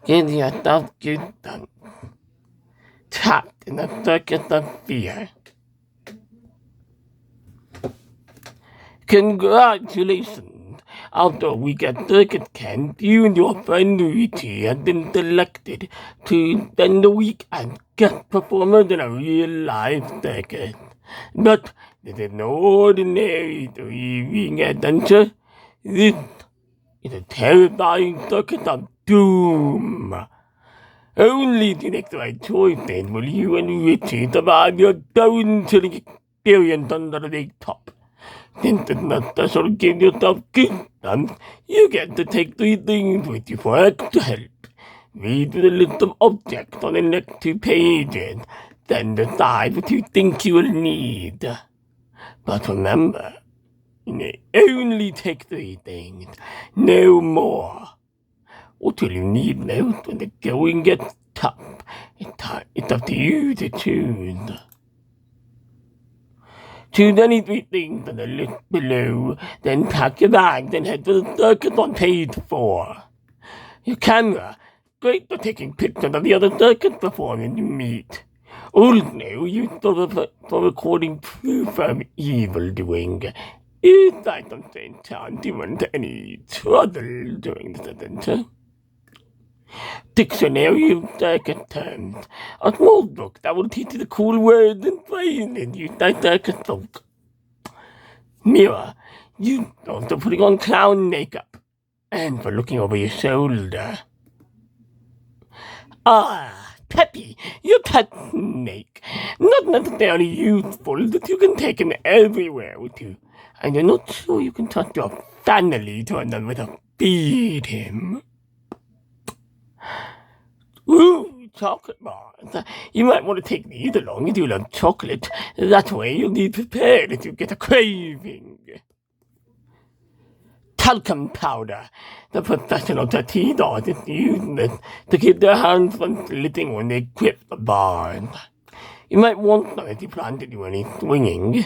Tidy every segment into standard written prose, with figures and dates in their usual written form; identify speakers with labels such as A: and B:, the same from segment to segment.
A: Get yourself good done. Trapped in a circus of fear. Congratulations! After a week at circus camp, you and your friend Richie have been selected to spend the week as guest performers in a real live circus. But this is no ordinary thrilling adventure. This is a terrifying circus of doom. Only to make the right choice then will you and Richie survive your bone-chilling experience under the big top. Since it's not special to give yourself goosebumps, you get to take 3 things with you for extra help. Read the list of objects on the next 2 pages, then decide what you think you will need. But remember, you may only take 3 things, no more. What will you need most when the going gets tough? It's up to you to choose. Choose any 3 things on the list below, then pack your bags and head for the circus on page 4. Your camera, great for taking pictures of the other circus performers you meet. Also used for recording proof of evil doing. If I don't say chance you run into any trouble during this adventure. Dictionary of circus terms. A small book that will teach you the cool words and phrases used by circus folk. Mirror, you also putting on clown makeup. And for looking over your shoulder. Peppy, your pet snake. Not necessarily useful, but you can take him everywhere with you. And you're not sure you can trust your family to another to feed him. Ooh, chocolate bars. You might want to take these along if you love chocolate. That way you'll be prepared if you get a craving. Talcum powder. The professional tattoo artists use this to keep their hands from slitting when they grip the bars. You might want some if you plan to do any swinging.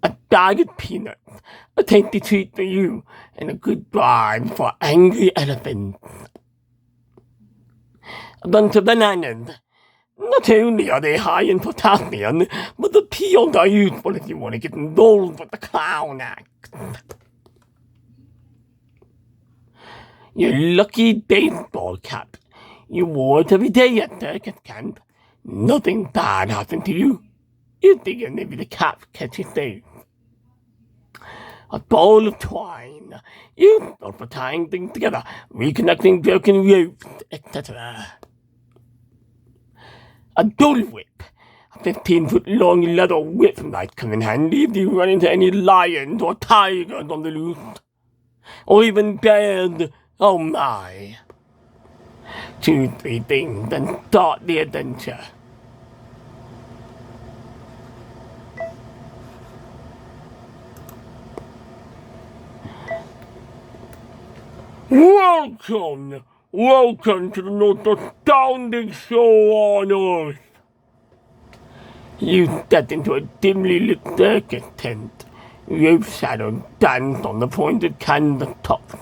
A: A bag of peanuts, a tasty treat for you, and a good bribe for angry elephants. A bunch of bananas. Not only are they high in potassium, but the peels are useful if you want to get involved with the clown act. Your lucky baseball cap. You wore it every day at circus camp. Nothing bad happened to you. You figure maybe the cap catches safe. A ball of twine. Useful for tying things together, reconnecting broken ropes, etc. A dole whip. A 15-foot-long leather whip might come in handy if you run into any lions or tigers on the loose. Or even bears. Oh my. Choose 3 things and start the adventure. Welcome to the most astounding show on earth. You step into a dimly lit circus tent. Rope shadows dance on the pointed canvas tops.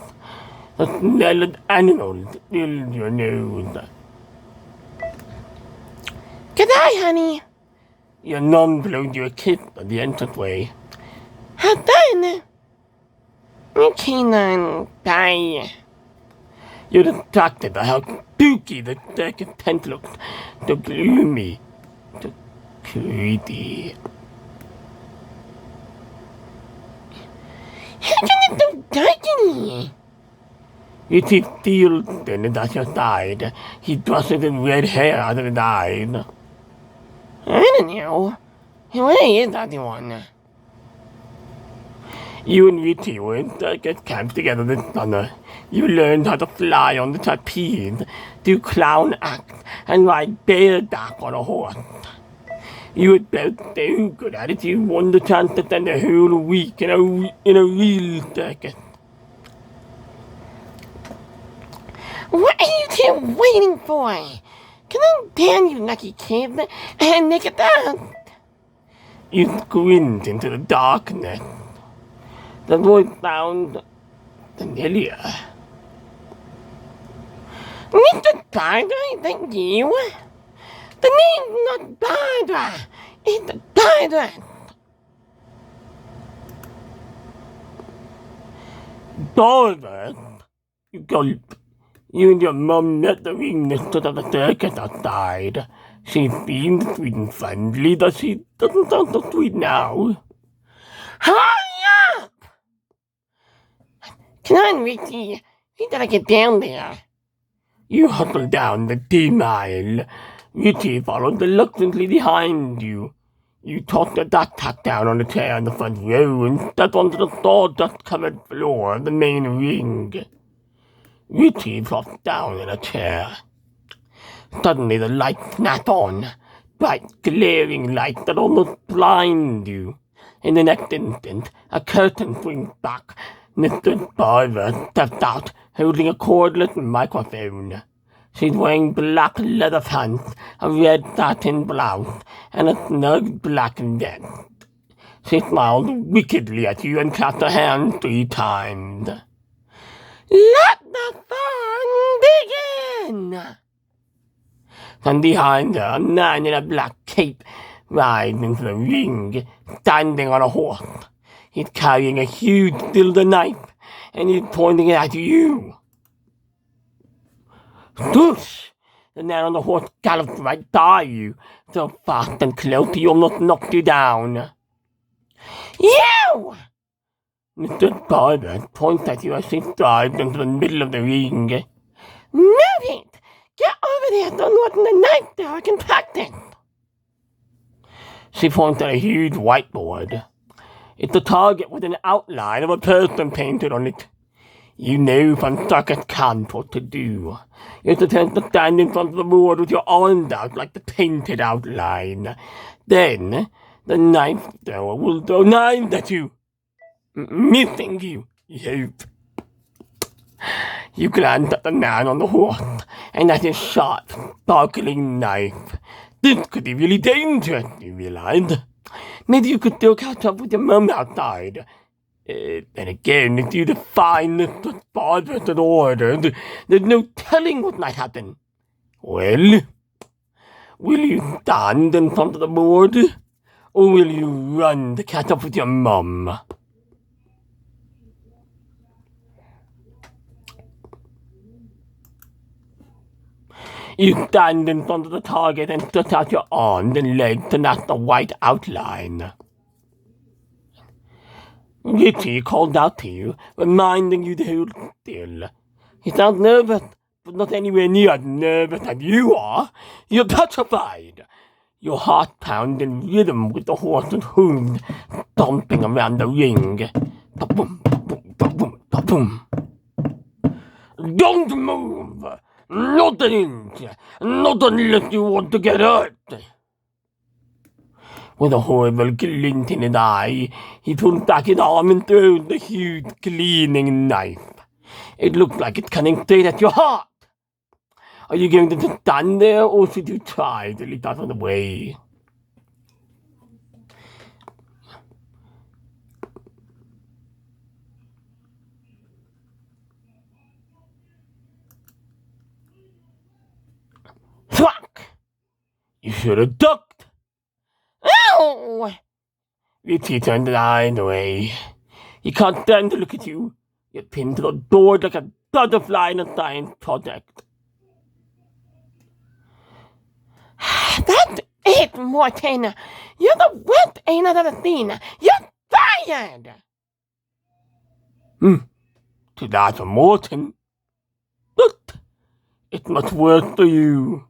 A: The smell of animals fills your nose. G'day, honey. Your mom blows you a kiss at the entranceway. How done? Okay, then. Bye. You're distracted by how spooky the circus tent looks. So gloomy. So creepy. How can it so dark in here? You see Steel standing at your side. He brushes his red hair out of his eyes. I don't know. Where is that one? You and Richie were in circus camp together this summer. You learned how to fly on the trapeze, do clown acts, and ride bareback on a horse. You were both so good at it you won the chance to spend a whole week in a real circus. What are you two waiting for? Come on down, you lucky kids, and make it dance. You squint into the darkness. The voice sounds familiar. Mr. Tiger, thank you. The name's not Tiger. It's the Tiger. Tiger? You and your mum met the weakness of the circus outside. She seemed sweet and friendly, but she doesn't sound so sweet now. Hurry up! Come on, Ricky. We gotta get down there. You hustled down the T-mile. Richie followed reluctantly behind you. You tossed a backpack down on the chair in the front row and stepped onto the sawdust-covered floor of the main ring. Richie flopped down in a chair. Suddenly the light snapped on, bright, glaring light that almost blinded you. In the next instant, a curtain swings back. Mr. Barber stepped out, holding a cordless microphone. She's wearing black leather pants, a red satin blouse, and a snug black vest. She smiled wickedly at you and clapped her hands 3 times. Let the fun begin! From behind her, a man in a black cape rides into the ring, standing on a horse. He's carrying a huge silver knife, and he's pointing it at you. Swoosh! The man on the horse gallops right by you, so fast and close he almost knocks you down. You! Mr. Barber points at you as she strides into the middle of the ring. Move it! Get over there, don't want the knife there, I can practice. She points at a huge whiteboard. It's a target with an outline of a person painted on it. You know from circus camp what to do. You're supposed to stand in front of the board with your arms out like the painted outline. Then, the knife thrower will throw knives at you. Missing you. Hope. You glance at the man on the horse, and at his sharp, sparkling knife. This could be really dangerous, you realize. Maybe you could still catch up with your mum outside. Then again, if you define the Barber's ordered, there's no telling what might happen. Well, will you stand in front of the board, or will you run to catch up with your mum? You stand in front of the target and stretch out your arms and legs to match the white outline. Richie called out to you, reminding you to hold still. He sounds nervous, but not anywhere near as nervous as you are. You're petrified. Your heart pounds in rhythm with the horse's hooves stomping around the ring. Ba-boom, ba-boom, ba-boom, ba-boom. Don't move! Not an inch! Not unless you want to get hurt! With a horrible glint in his eye, he pulls back his arm and throws the huge, gleaming knife. It looks like it's coming straight at your heart. Are you going to just stand there, or should you try to leap out of the way? Thwack! You should have ducked. Ow! Richie turned his eyes away. He can't stand to look at you. You're pinned to the door like a butterfly in a science project. That's it, Morton. You're the worst ain't I've ever seen. You're fired! To that for Morton. But it's much worse for you.